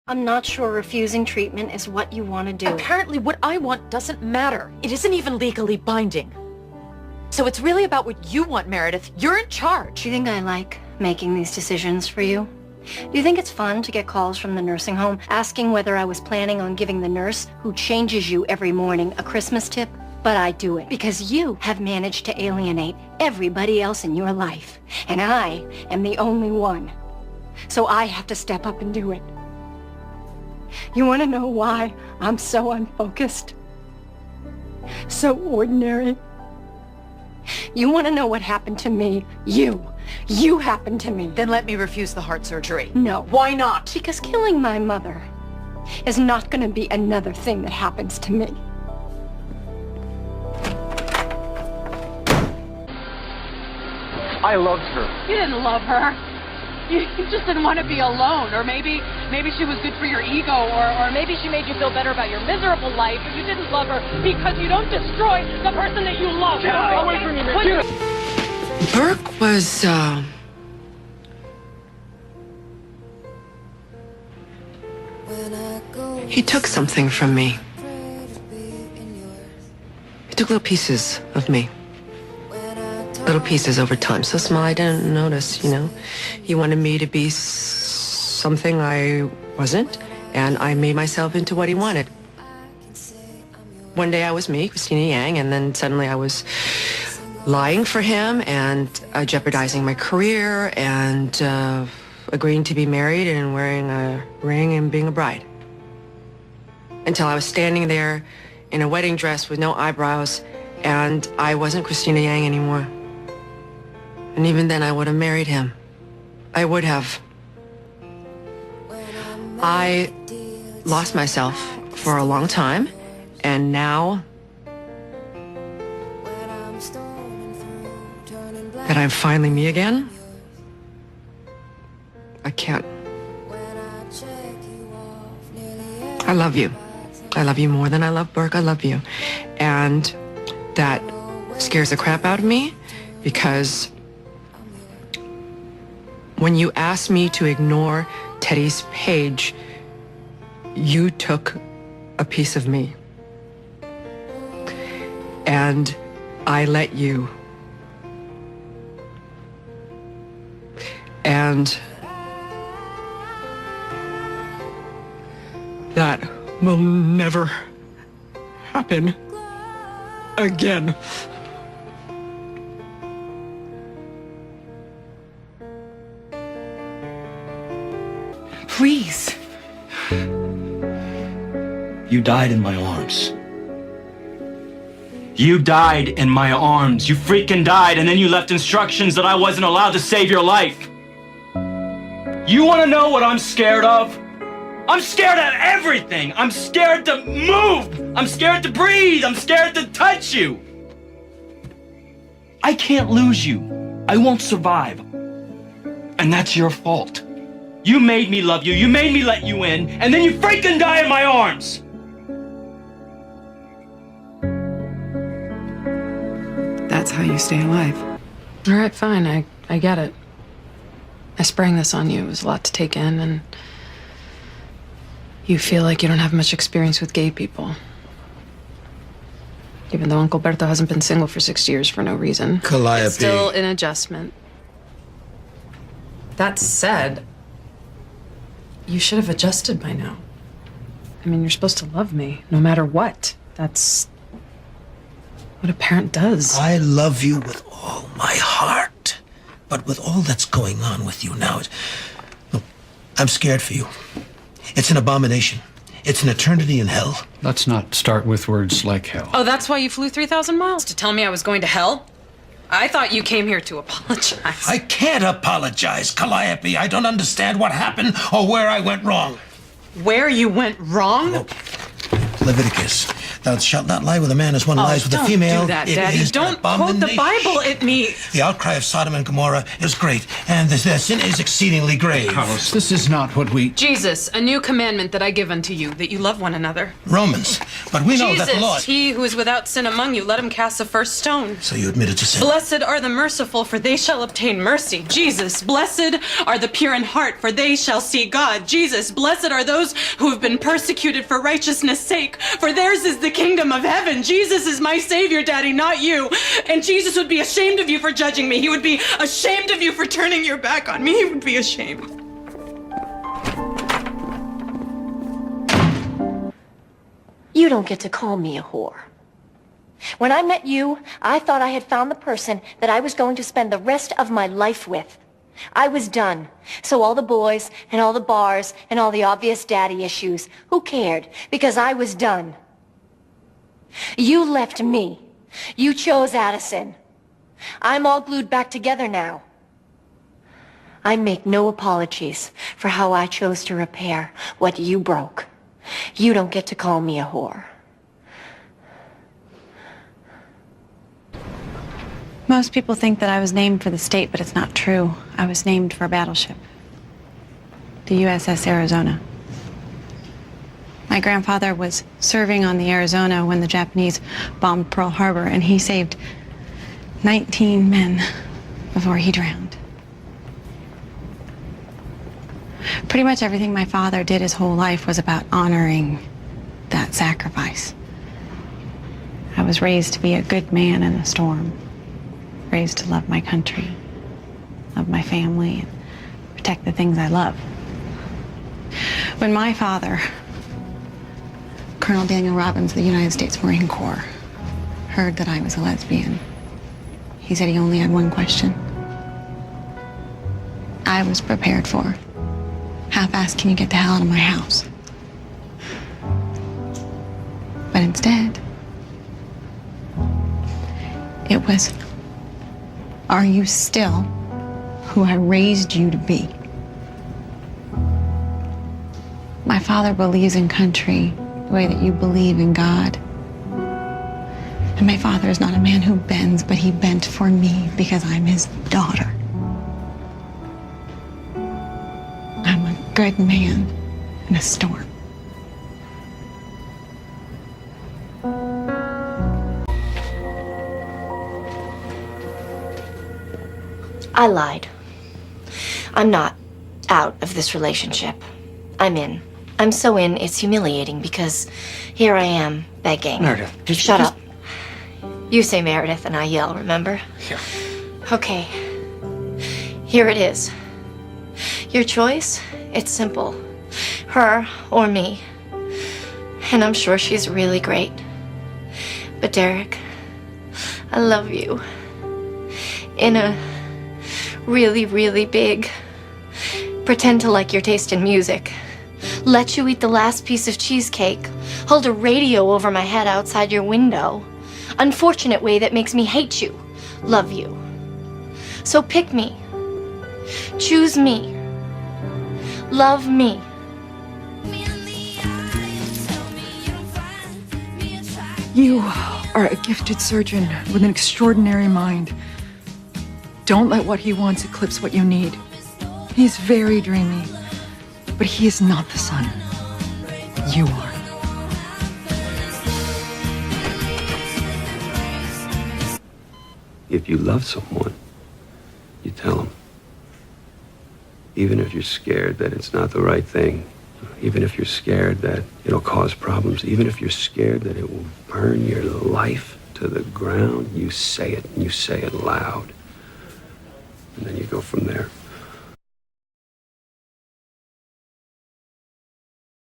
I'm not sure refusing treatment is what you want to do. Apparently what I want doesn't matter. It isn't even legally binding. So it's really about what you want, Meredith. You're in charge. Do you think I like making these decisions for you? Do you think it's fun to get calls from the nursing home asking whether I was planning on giving the nurse who changes you every morning a Christmas tip? But I do it because you have managed to alienate everybody else in your life. And I am the only one. So I have to step up and do it. You want to know why I'm so unfocused? So ordinary? You want to know what happened to me? You happened to me. Then let me refuse the heart surgery. No. Why not? Because killing my mother is not going to be another thing that happens to me. I loved her. You didn't love her. You just didn't want to be alone. Or maybe she was good for your ego. Or maybe she made you feel better about your miserable life. But you didn't love her because you don't destroy the person that you love. Get away from me, man. Burke was, he took something from me. He took little pieces of me. Little pieces over time. So small I didn't notice, you know. He wanted me to be something I wasn't, and I made myself into what he wanted. One day I was me, Christina Yang, and then suddenly I was lying for him and jeopardizing my career and agreeing to be married and wearing a ring and being a bride. Until I was standing there in a wedding dress with no eyebrows and I wasn't Christina Yang anymore. And even then I would have married him. I would have. I lost myself for a long time, and now that I'm finally me again, I can't. I love you. I love you more than I love Burke. I love you. And that scares the crap out of me because when you asked me to ignore Teddy's page, you took a piece of me. And I let you. And that will never happen again. Please. You died in my arms. You died in my arms. You freaking died, and then you left instructions that I wasn't allowed to save your life. You want to know what I'm scared of? I'm scared of everything. I'm scared to move. I'm scared to breathe. I'm scared to touch you. I can't lose you. I won't survive. And that's your fault. You made me love you. You made me let you in, and then you freaking die in my arms. That's how you stay alive. All right, fine. I get it. I sprang this on you. It was a lot to take in, and you feel like you don't have much experience with gay people. Even though Uncle Berto hasn't been single for 6 years for no reason. Calliope. It's still an adjustment. That said, you should have adjusted by now. I mean, you're supposed to love me, no matter what. That's what a parent does. I love you with all my heart. But with all that's going on with you now, look, I'm scared for you. It's an abomination. It's an eternity in hell. Let's not start with words like hell. Oh, that's why you flew 3,000 miles? To tell me I was going to hell? I thought you came here to apologize. I can't apologize, Calliope. I don't understand what happened or where I went wrong. Where you went wrong? Look, Leviticus, Thou shalt not lie with a man as one lies with a female. Don't do that, It Daddy. is Don't quote the abomination. Bible at me. The outcry of Sodom and Gomorrah is great, and the sin is exceedingly grave. Carlos, this is not what we... Jesus, a new commandment that I give unto you, that you love one another. Romans. But we know Jesus, that the Lord... he who is without sin among you, let him cast the first stone. So you admitted to sin. Blessed are the merciful, for they shall obtain mercy. Jesus, blessed are the pure in heart, for they shall see God. Jesus, blessed are those who have been persecuted for righteousness' sake, for theirs is the kingdom of heaven. Jesus is my Savior, Daddy, not you. And Jesus would be ashamed of you for judging me. He would be ashamed of you for turning your back on me. He would be ashamed. You don't get to call me a whore. When I met you, I thought I had found the person that I was going to spend the rest of my life with. I was done. So all the boys and all the bars and all the obvious daddy issues, who cared? Because I was done. You left me. You chose Addison. I'm all glued back together now. I make no apologies for how I chose to repair what you broke. You don't get to call me a whore. Most people think that I was named for the state, but it's not true. I was named for a battleship. The USS Arizona. My grandfather was serving on the Arizona when the Japanese bombed Pearl Harbor, and he saved 19 men before he drowned. Pretty much everything my father did his whole life was about honoring that sacrifice. I was raised to be a good man in a storm. Raised to love my country, love my family, and protect the things I love. When my father, Colonel Daniel Robbins of the United States Marine Corps, heard that I was a lesbian, he said he only had one question. I was prepared for. How fast can you get the hell out of my house? But instead, it was, are you still who I raised you to be? My father believes in country the way that you believe in God. And my father is not a man who bends, but he bent for me because I'm his daughter. I'm a good man in a storm. I lied. I'm not out of this relationship. I'm in. I'm so in, it's humiliating because here I am, begging. Meredith, Shut up. You say Meredith and I yell, remember? Yeah. Okay. Here it is. Your choice, it's simple. Her or me. And I'm sure she's really great. But Derek, I love you. In a really, really big. Pretend to like your taste in music. Let you eat the last piece of cheesecake. Hold a radio over my head outside your window. Unfortunate way that makes me hate you. Love you. So pick me. Choose me. Love me. You are a gifted surgeon with an extraordinary mind. Don't let what he wants eclipse what you need. He's very dreamy, but he is not the sun. You are. If you love someone, you tell them. Even if you're scared that it's not the right thing, even if you're scared that it'll cause problems, even if you're scared that it will burn your life to the ground, you say it, and you say it loud. And then you go from there.